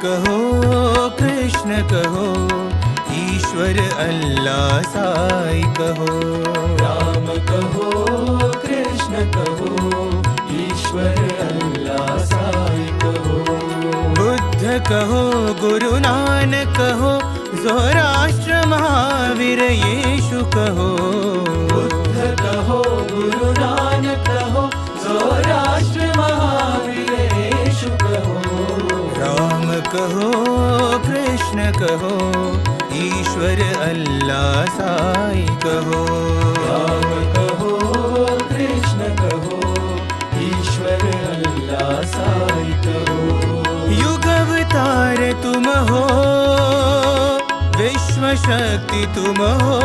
कहो कृष्ण कहो, ईश्वर अल्लाह साई कहो। राम कहो कृष्ण कहो, ईश्वर अल्लाह साई कहो। बुद्ध कहो गुरु नानक कहो, ज़ोराष्ट्र महावीर यीशु कहो। बुद्ध कहो गुरु नानक कहो, ज़ोराष्ट्र महावीर यीशु कहो। राम कहो कृष्ण कहो, ईश्वर अल्लाह साई कहो। राम कहो कृष्ण कहो, ईश्वर अल्लाह साई कहो। युग अवतार तुम हो, विश्व शक्ति तुम हो।